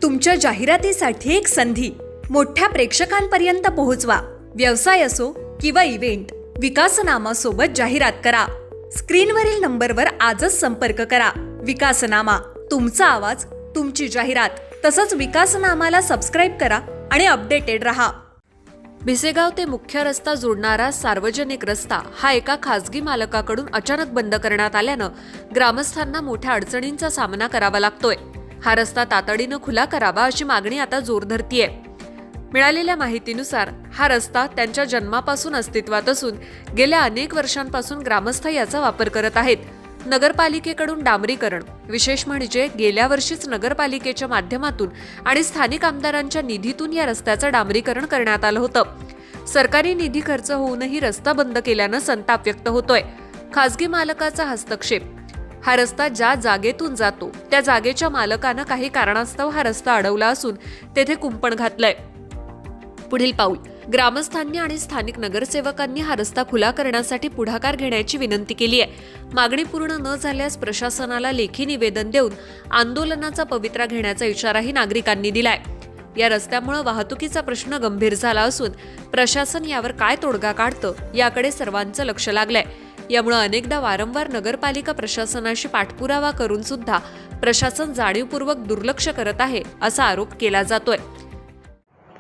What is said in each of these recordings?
तुमच्या जाहिरातीसाठी एक संधी मोठ्या प्रेक्षकांपर्यंत पोहोचवा। व्यवसाय असो किंवा इव्हेंट, विकासनामासोबत जाहिरात करा। स्क्रीनवरील नंबरवर आजच संपर्क करा। विकासनामा, तुमचा आवाज, तुमची जाहिरात। तसंच विकासनामाला सबस्क्राईब करा आणि अपडेटेड रहा। भिसेगाव ते मुख्य रस्ता जोडणारा सार्वजनिक रस्ता हा एका खासगी मालकाकडून अचानक बंद करण्यात आल्यानं ग्रामस्थांना मोठ्या अडचणींचा सामना करावा लागतोय। हा रस्ता तातडीनं खुला करावा अशी मागणी आता जोर धरतीये। मिळालेल्या माहितीनुसार हा रस्ता त्यांच्या जन्मापासून अस्तित्वात असून गेल्या अनेक वर्षांपासून ग्रामस्थ याचा वापर करत आहेत। नगरपालिकेकडून डांबरीकरण, विशेष म्हणजे गेल्या वर्षीच नगरपालिकेच्या माध्यमातून आणि स्थानिक आमदारांच्या निधीतून या रस्त्याचं डांबरीकरण करण्यात आलं होतं। सरकारी निधी खर्च होऊनही रस्ता बंद केल्यानं संताप व्यक्त होतोय। खासगी मालकाचा हस्तक्षेप, हा रस्ता ज्या जागेतून जातो त्या जागेच्या मालकानं काही कारणास्तव हा रस्ता अडवला असून तेथे कुंपण घातलंय। पुढील पाऊल, ग्रामस्थांनी आणि स्थानिक नगरसेवकांनी हा रस्ता खुला करण्यासाठी पुढाकार घेण्याची विनंती केली आहे। मागणी पूर्ण न झाल्यास प्रशासनाला लेखी निवेदन देऊन आंदोलनाचा पवित्रा घेण्याचा इशाराही नागरिकांनी दिलाय। या रस्त्यामुळे वाहतुकीचा प्रश्न गंभीर झाला असून प्रशासन यावर काय तोडगा काढतं याकडे सर्वांचं लक्ष लागलंय। यामुळे अनेकदा वारंवार नगरपालिका प्रशासनाशी पाठपुरावा करून सुद्धा प्रशासन जाणीवपूर्वक दुर्लक्ष करत आहे असा आरोप केला जातोय।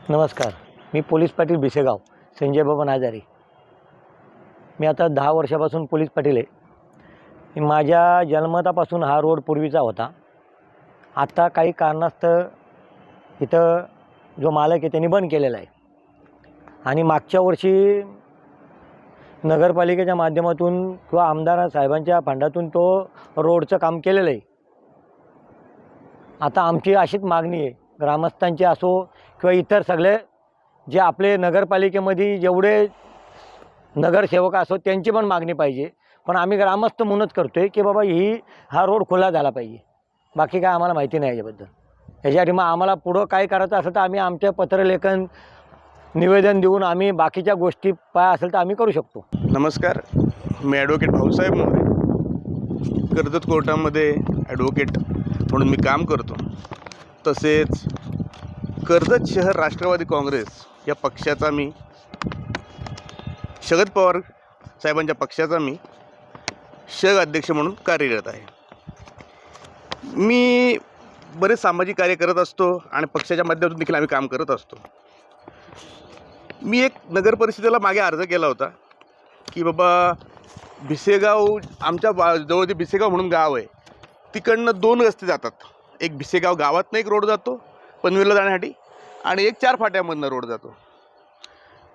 नमस्कार, मी पोलीस पाटील भिसेगाव संजय बाबा नाजारी। मी आता 10 वर्षापासून पोलीस पाटील आहे। माझ्या जन्मतापासून हा रोड पूर्वीचा होता। आता काही कारणास्तव इथं जो मालक आहे त्यांनी बंद केलेला आहे आणि मागच्या वर्षी नगरपालिकेच्या माध्यमातून किंवा आमदार साहेबांच्या फंडातून तो रोडचं काम केलेलं आहे। आता आमची अशीच मागणी आहे, ग्रामस्थांची असो किंवा इतर सगळे जे आपले नगरपालिकेमध्ये जेवढे नगरसेवक असो त्यांची पण मागणी पाहिजे। पण आम्ही ग्रामस्थ म्हणूनच करतो आहे की बाबा हा रोड खुला झाला पाहिजे। बाकी काय आम्हाला माहिती नाही याच्याबद्दल। याच्यासाठी मग आम्हाला पुढं काय करायचं असेल तर आम्ही आमच्या पत्रलेखन निवेदन देऊन आम्ही बाकीच्या गोष्टी काय असेल तर आम्ही करू शकतो। नमस्कार, मी ॲडव्होकेट भाऊसाहेब मोरे, कर्जत कोर्टामध्ये ॲडव्होकेट म्हणून मी काम करतो। तसेच कर्जत शहर राष्ट्रवादी काँग्रेस या पक्षाचा मी, शरद पवार साहेबांच्या पक्षाचा मी शहर अध्यक्ष म्हणून कार्यरत आहे। मी बरेच सामाजिक कार्य करत असतो आणि पक्षाच्या माध्यमातून देखील आम्ही काम करत असतो। मी एक नगर परिषदेला मागे अर्ज केला होता की बाबा भिसेगाव, आमच्या जवळ जे भिसेगाव म्हणून गाव आहे तिकडनं 2 रस्ते जातात। एक भिसेगाव गावातनं एक रोड जातो पनवेलला जाण्यासाठी आणि एक 4 फाट्यामधनं रोड जातो।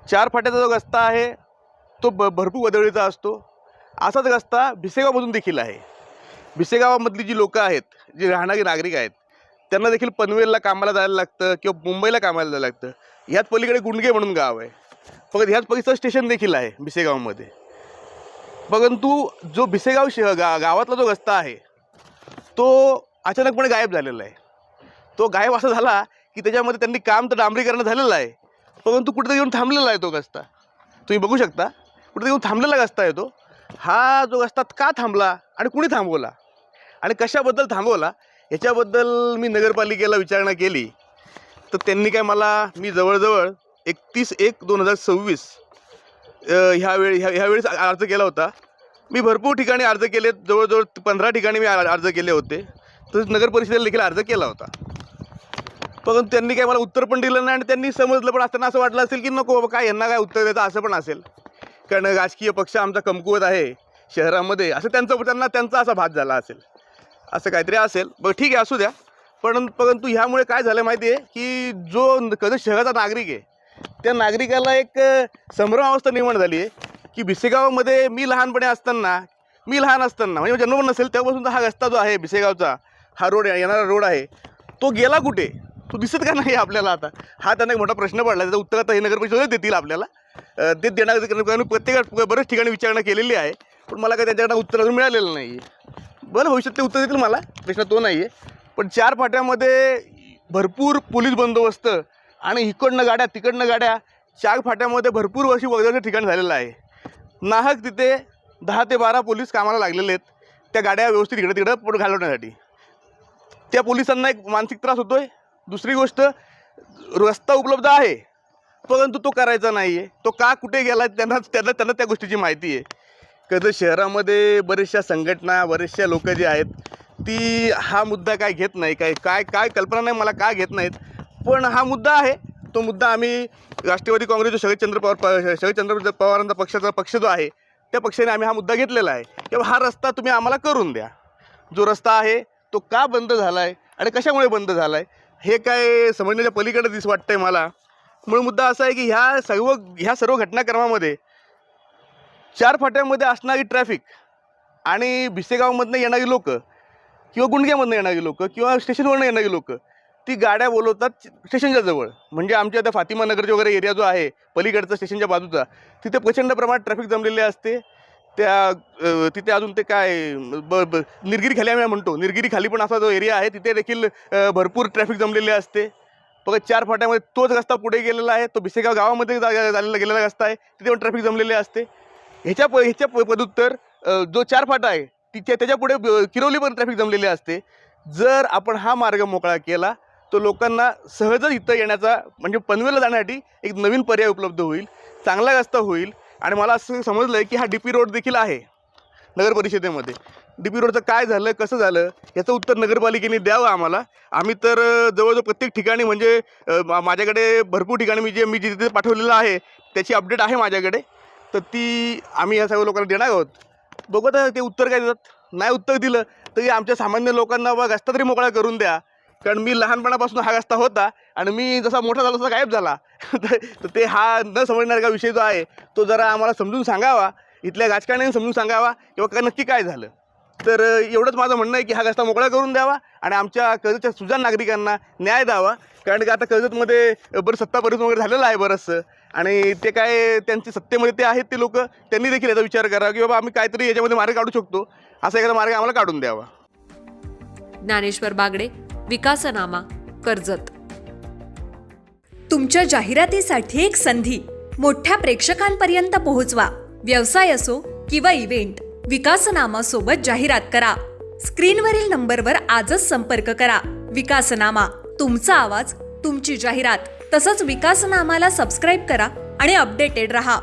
4 फाट्याचा जो रस्ता आहे तो भरपूर वदळीचा असतो। असाच रस्ता भिसेगावमधून देखील आहे। भिसेगावामधली जी लोकं आहेत, जे राहणारे नागरिक आहेत, त्यांना देखील पनवेलला कामाला जायला लागतं किंवा मुंबईला कामाला जायला लागतं। ह्याच पलीकडे गुंडगे म्हणून गाव आहे, फक्त ह्याच पलीकडे स्टेशन देखील आहे भिसेगावमध्ये। परंतु जो भिसेगाव गावातला जो रस्ता आहे तो अचानकपणे गायब झालेला आहे। तो गायब असा झाला की त्याच्यामध्ये त्यांनी काम तर डांबरीकरण झालेलं आहे, परंतु कुठेतरी येऊन थांबलेला आहे तो रस्ता। तुम्ही बघू शकता कुठेतरी येऊन थांबलेला रस्ता आहे तो। हा जो रस्ता का थांबला आणि कुणी थांबवला आणि कशाबद्दल थांबवला याच्याबद्दल मी नगरपालिकेला विचारणा केली तर त्यांनी काय मी जवळजवळ 31/1/2026 ह्यावेळेस अर्ज केला होता। मी भरपूर ठिकाणी अर्ज केले, जवळजवळ 15 ठिकाणी मी अर्ज केले होते। तसंच नगर परिषदेला देखील अर्ज केला होता, परंतु त्यांनी काय मला उत्तर पण दिलं नाही आणि त्यांनी समजलं पण असताना असं वाटलं असेल की नको बाबा काय यांना काय उत्तर द्यायचं, असं पण असेल कारण राजकीय पक्ष आमचा कमकुवत आहे शहरामध्ये, असं त्यांचा असा भास झाला असेल, असं काहीतरी असेल। बरं ठीक आहे, असू द्या। परंतु ह्यामुळे काय झालं माहिती आहे की जो कधी शहराचा नागरिक आहे त्या नागरिकाला एक संभ्रमावस्था निर्माण झाली आहे की भिसेगावमध्ये मी लहान असताना म्हणजे जन्म नसेल तेव्हापासून हा रस्ता जो आहे भिसेगावचा, हा रोड येणारा रोड आहे, तो गेला कुठे, तो दिसत का नाही आपल्याला। आता हा त्यांना एक मोठा प्रश्न पडला। त्याचं उत्तर आता हे नगर परिषदेत देतील आपल्याला, ते देणार। बरेच ठिकाणी विचारणा केलेली आहे पण मला काही त्यांच्याकडनं उत्तर अजून मिळालेलं नाही आहे। बरं, भविष्यात ते उत्तर देतील मला, प्रश्न तो नाही आहे। पण 4 फाट्यामध्ये भरपूर पोलीस बंदोबस्त आणि इकडनं गाड्या तिकडनं गाड्या, 4 फाट्यामध्ये भरपूर वर्षी वगैरे ठिकाण झालेलं आहे। नाहक तिथे 10 ते 12 पोलीस कामाला लागलेले आहेत त्या गाड्या व्यवस्थित इकडे तिकडे घालवण्यासाठी। त्या पोलिसांना एक मानसिक त्रास होतोय, दुसरी गोष्ट, रस्ता उपलब्ध आहे परंतु तो करायचा नाही आहे. तो का कुठे गेला त्यांना त्या गोष्टीची माहिती आहे. कर्जत शहरामध्ये बऱ्याचशा संघटना, बरेचशा लोक जे आहेत ती हा मुद्दा काय घेत नाही, काय कल्पना नाही मला का घेत नाहीत. पण हा मुद्दा आहे, तो मुद्दा आम्ही राष्ट्रवादी काँग्रेसचा शरदचंद्र पवारांचा पक्ष जो आहे त्या पक्षाने आम्ही हा मुद्दा घेतलेला आहे की हा रस्ता तुम्ही आम्हाला करून द्या. जो रस्ता आहे तो का बंद झाला आहे आणि कशामुळे बंद झाला आहे हे काय समजण्याच्या पलीकडे वाटतंय मला. मूळ मुद्दा असा आहे की ह्या सर्व घटनाक्रमामध्ये 4 फाट्यांमध्ये असणारी ट्रॅफिक आणि भिसेगावमधनं येणारी लोकं किंवा गुंडग्यामधनं येणारी लोकं किंवा स्टेशनवरनं येणारी लोकं ती गाड्या बोलवतात स्टेशनच्या जवळ. म्हणजे आमच्या त्या फातिमा नगरचे वगैरे एरिया जो आहे पलीकडचा स्टेशनच्या बाजूचा, तिथे प्रचंड प्रमाणात ट्रॅफिक जमलेले असते. तिथे अजून ते काय निर्गिरी खाली आम्ही म्हणतो, निर्गिरी खाली पण असा जो एरिया आहे तिथे देखील भरपूर ट्रॅफिक जमलेले असते. बघा 4 फाट्यामध्ये तोच रस्ता पुढे गेलेला आहे, तो भिसेगाव गावामध्ये गेलेला रस्ता आहे, तिथे पण ट्रॅफिक जमलेले असते. ह्याच्या पदुत्तर जो 4 फाटा आहे त्याच्या पुढे किरोली पण ट्रॅफिक जमलेले असते. जर आपण हा मार्ग मोकळा केला तो लोकांना सहजच इथं येण्याचा म्हणजे पनवेलला जाण्यासाठी एक नवीन पर्याय उपलब्ध होईल, चांगला रस्ता होईल. आणि मला असं समजलं आहे की हा DP रोड देखील आहे नगर परिषदेमध्ये. DP रोडचं काय झालं, कसं झालं याचं उत्तर नगरपालिकेने द्यावं आम्हाला. आम्ही तर जवळजवळ प्रत्येक ठिकाणी म्हणजे माझ्याकडे भरपूर ठिकाणी मी जिथे पाठवलेलं आहे त्याची अपडेट आहे माझ्याकडे, तर ती आम्ही या सर्व लोकांना देणार आहोत. बघू आता ते उत्तर काय देतात. नाही उत्तर दिलं तरी आमच्या सामान्य लोकांना रस्ता तरी मोकळा करून द्या. कारण मी लहानपणापासून हा रस्ता होता आणि मी जसा मोठा झाला तसा गायब झाला. तर ते हा न समजणारा विषय जो आहे तो जरा आम्हाला समजून सांगावा, इथल्या राजकारण्यांनी समजून सांगावा किंवा काय नक्की काय झालं. तर एवढंच माझं म्हणणं आहे की हा रस्ता मोकळा करून द्यावा आणि आमच्या कर्जतच्या सुजाण नागरिकांना न्याय द्यावा. कारण की आता कर्जतमध्ये बरं सत्ता परिवर्तन वगैरे झालेलं आहे बरंचसं, आणि ते काय त्यांचे सत्तेमध्ये ते आहेत ते लोक, त्यांनी देखील याचा विचार करा की बाबा आम्ही काहीतरी याच्यामध्ये मार्ग काढू शकतो, असा एखादा मार्ग आम्हाला काढून द्यावा. ज्ञानेश्वर बागडे, विकासनामा, कर्जत. तुमच्या जाहिरातीसाठी एक संधी मोठ्या प्रेक्षकांपर्यंत पोहोचवा. व्यवसाय असो किंवा इव्हेंट, विकासनामा सोबत जाहिरात करा. स्क्रीनवरील नंबरवर आजच संपर्क करा. विकासनामा, तुमचा आवाज, तुमची जाहिरात. तसंच विकासनामाला सबस्क्राईब करा आणि अपडेटेड रहा.